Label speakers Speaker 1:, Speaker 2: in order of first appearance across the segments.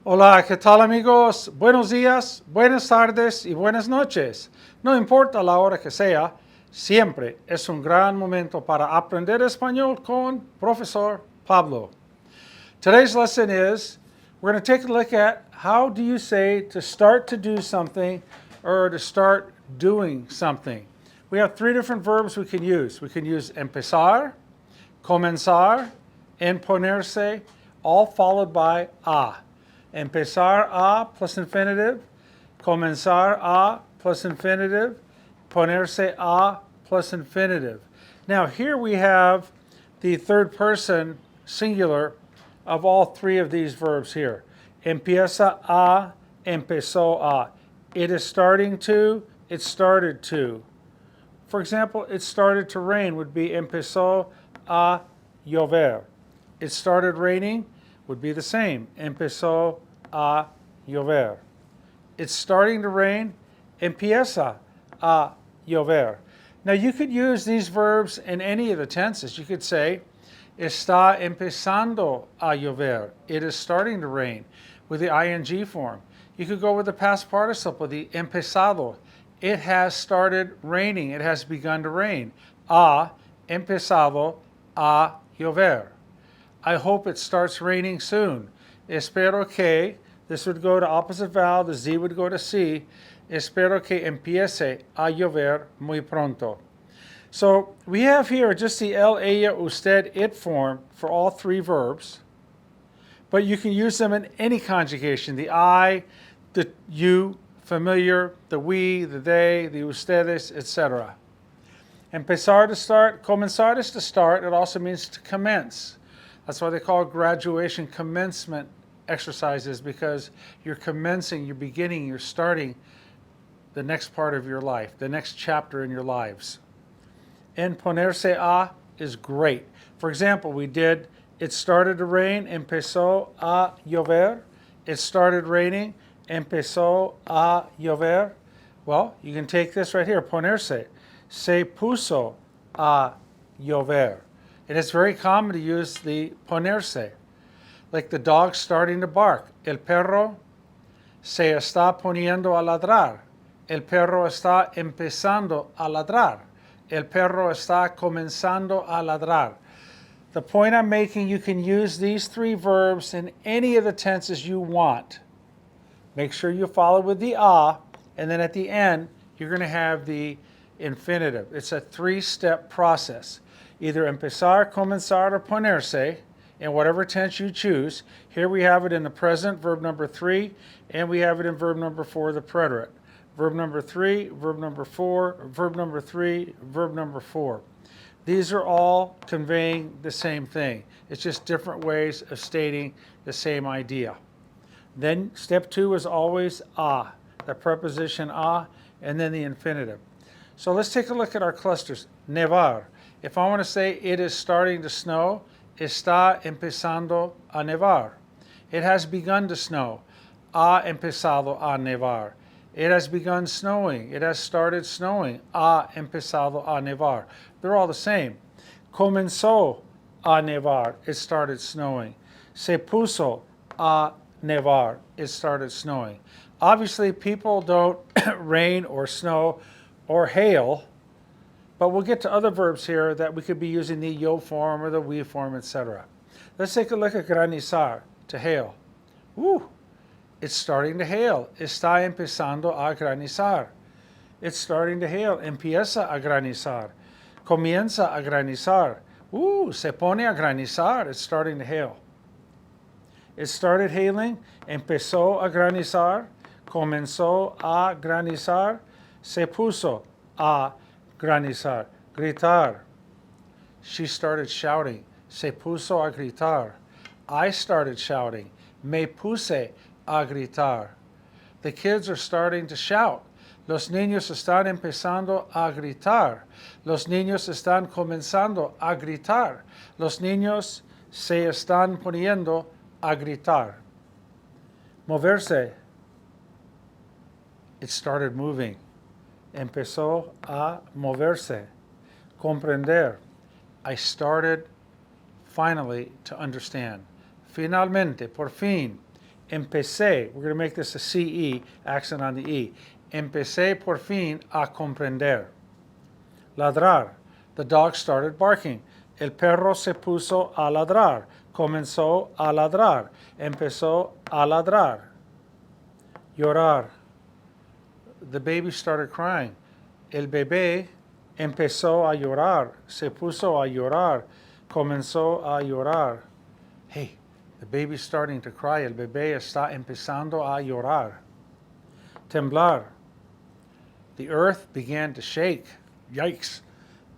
Speaker 1: Hola, ¿qué tal amigos? Buenos días, buenas tardes y buenas noches. No importa la hora que sea, siempre es un gran momento para aprender español con Profesor Pablo. Today's lesson is, we're going to take a look at how do you say to start to do something or to start doing something. We have three different verbs we can use. We can use empezar, comenzar, and ponerse, all followed by a. Empezar a plus infinitive, comenzar a plus infinitive, ponerse a plus infinitive. Now here we have the third person singular of all three of these verbs here. Empieza a, empezó a. It is starting to, it started to. For example, it started to rain would be empezó a llover. It started raining would be the same. Empezó a llover. It's starting to rain. Empieza a llover. Now you could use these verbs in any of the tenses. You could say, está empezando a llover. It is starting to rain with the ing form. You could go with the past participle, the empezado. It has started raining. It has begun to rain. Ha empezado a llover. I hope it starts raining soon. Espero que, this would go to opposite vowel, the Z would go to C. Espero que empiece a llover muy pronto. So we have here just the él, ella, usted, it form for all three verbs. But you can use them in any conjugation. The I, the you, familiar, the we, the they, the ustedes, etc. Empezar to start, comenzar is to start. It also means to commence. That's why they call graduation commencement exercises, because you're commencing, you're beginning, you're starting the next part of your life, the next chapter in your lives. And ponerse a is great. For example, we did, it started to rain, empezó a llover. It started raining, empezó a llover. Well, you can take this right here, ponerse. Se puso a llover. And it's very common to use the ponerse, like the dog starting to bark. El perro se está poniendo a ladrar. El perro está empezando a ladrar. El perro está comenzando a ladrar. The point I'm making, you can use these three verbs in any of the tenses you want. Make sure you follow with the a, and then at the end, you're going to have the infinitive. It's a three-step process. Either empezar, comenzar, or ponerse, in whatever tense you choose. Here we have it in the present, verb number 3, and we have it in verb number 4, the preterite. Verb number 3, verb number 4, verb number 3, verb number 4. These are all conveying the same thing. It's just different ways of stating the same idea. Then step 2 is always a, the preposition a, and then the infinitive. So let's take a look at our clusters. Nevar. If I want to say it is starting to snow, está empezando a nevar. It has begun to snow. Ha empezado a nevar. It has begun snowing. It has started snowing. Ha empezado a nevar. They're all the same. Comenzó a nevar. It started snowing. Se puso a nevar. It started snowing. Obviously, people don't rain or snow or hail, but we'll get to other verbs here that we could be using the yo form or the we form, etc. Let's take a look at granizar, to hail. Woo! It's starting to hail. Está empezando a granizar. It's starting to hail. Empieza a granizar. Comienza a granizar. Se pone a granizar. It's starting to hail. It started hailing. Empezó a granizar. Comenzó a granizar. Se puso a granizar. Gritar. She started shouting. Se puso a gritar. I started shouting. Me puse a gritar. The kids are starting to shout. Los niños están empezando a gritar. Los niños están comenzando a gritar. Los niños se están poniendo a gritar. Moverse. It started moving. Empezó a moverse. Comprender. I started finally to understand. Finalmente, por fin, Empecé, we're going to make this a CE, accent on the E. Empecé por fin a comprender. Ladrar, the dog started barking. El perro se puso a ladrar. Comenzó a ladrar. Empezó a ladrar. Llorar, the baby started crying. El bebé empezó a llorar. Se puso a llorar. Comenzó a llorar. Hey, the baby's starting to cry. El bebé está empezando a llorar. Temblar, the earth began to shake. Yikes.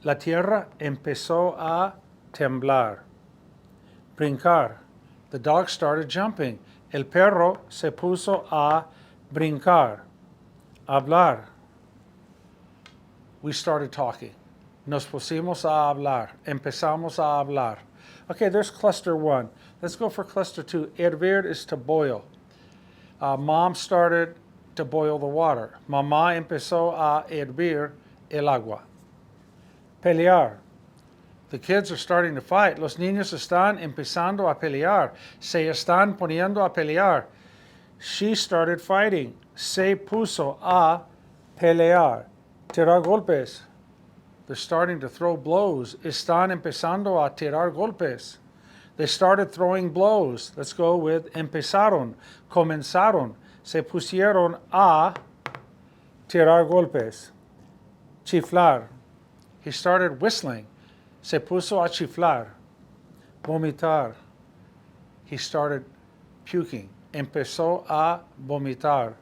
Speaker 1: La tierra empezó a temblar. Brincar, the dog started jumping. El perro se puso a brincar. Hablar, we started talking. Nos pusimos a hablar. Empezamos a hablar. Okay, there's cluster 1. Let's go for cluster 2. Hervir is to boil. Mom started to boil the water. Mamá empezó a hervir el agua. Pelear. The kids are starting to fight. Los niños están empezando a pelear. Se están poniendo a pelear. She started fighting. Se puso a pelear. Tirar golpes. They're starting to throw blows. Están empezando a tirar golpes. They started throwing blows. Let's go with empezaron. Comenzaron. Se pusieron a tirar golpes. Chiflar. He started whistling. Se puso a chiflar. Vomitar. He started puking. Empezó a vomitar.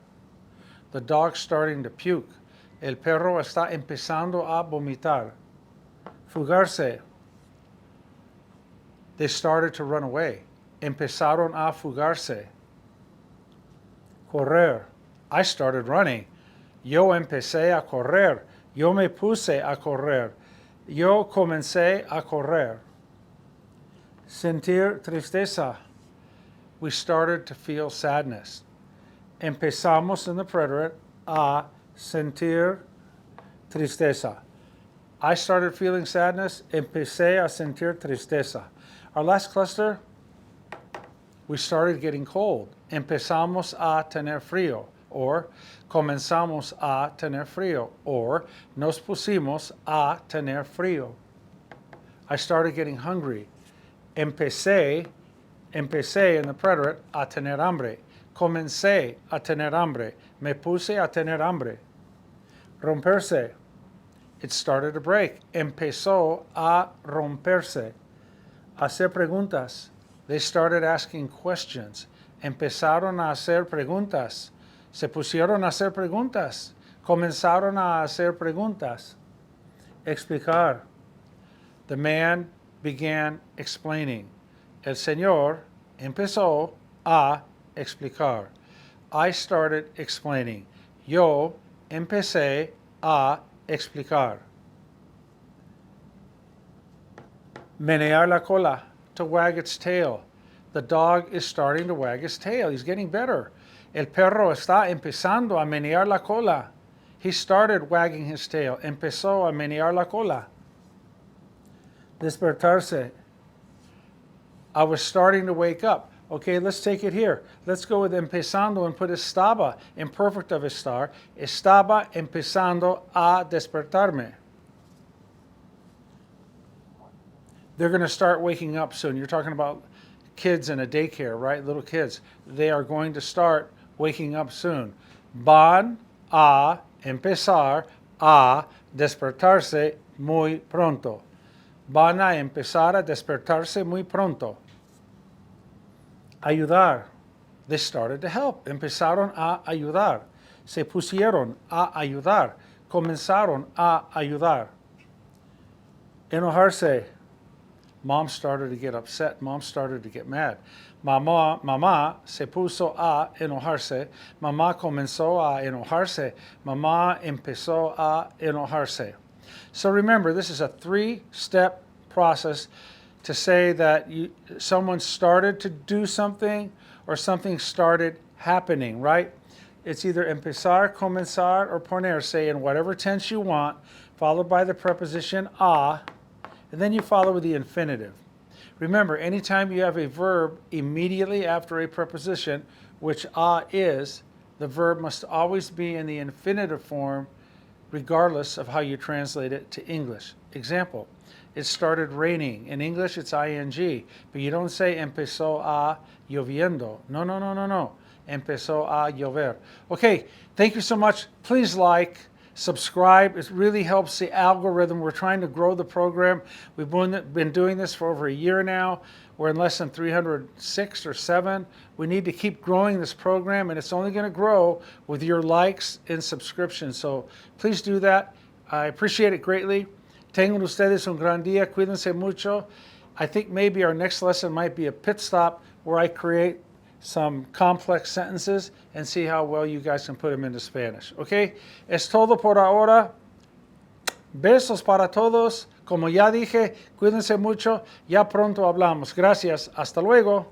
Speaker 1: The dog's starting to puke. El perro está empezando a vomitar. Fugarse. They started to run away. Empezaron a fugarse. Correr. I started running. Yo empecé a correr. Yo me puse a correr. Yo comencé a correr. Sentir tristeza. We started to feel sadness. Empezamos in the preterite a sentir tristeza. I started feeling sadness. Empecé a sentir tristeza. Our last cluster, we started getting cold. Empezamos a tener frío. Or comenzamos a tener frío. Or nos pusimos a tener frío. I started getting hungry. Empecé in the preterite a tener hambre. Comencé a tener hambre. Me puse a tener hambre. Romperse. It started to break. Empezó a romperse. Hacer preguntas. They started asking questions. Empezaron a hacer preguntas. Se pusieron a hacer preguntas. Comenzaron a hacer preguntas. Explicar. The man began explaining. El señor empezó a explicar. I started explaining. Yo empecé a explicar. Menear la cola, to wag its tail. The dog is starting to wag his tail. He's getting better. El perro está empezando a menear la cola. He started wagging his tail. Empezó a menear la cola. Despertarse. I was starting to wake up. Okay, let's take it here. Let's go with empezando and put estaba, imperfect of estar. Estaba empezando a despertarme. They're going to start waking up soon. You're talking about kids in a daycare, right? Little kids. They are going to start waking up soon. Van a empezar a despertarse muy pronto. Van a empezar a despertarse muy pronto. Ayudar. They started to help. Empezaron a ayudar. Se pusieron a ayudar. Comenzaron a ayudar. Enojarse. Mom started to get upset. Mom started to get mad. Mamá se puso a enojarse. Mamá comenzó a enojarse. Mamá empezó a enojarse. So remember, this is a 3-step process to say that someone started to do something or something started happening, right? It's either empezar, comenzar, or ponerse in whatever tense you want, followed by the preposition a, and then you follow with the infinitive. Remember, anytime you have a verb immediately after a preposition, which is, the verb must always be in the infinitive form regardless of how you translate it to English. Example, it started raining. In English, it's ing, but you don't say empezó a lloviendo. No, no, no, no, no. Empezó a llover. Okay, thank you so much. Please like, subscribe. It really helps the algorithm. We're trying to grow the program. We've been doing this for over a year now. We're in lesson 306 or 7. We need to keep growing this program, and it's only going to grow with your likes and subscriptions. So please do that. I appreciate it greatly. Tengan ustedes un gran día. Cuídense mucho. I think maybe our next lesson might be a pit stop where I create some complex sentences and see how well you guys can put them into Spanish. Okay? Es todo por ahora. Besos para todos. Como ya dije, cuídense mucho. Ya pronto hablamos. Gracias. Hasta luego.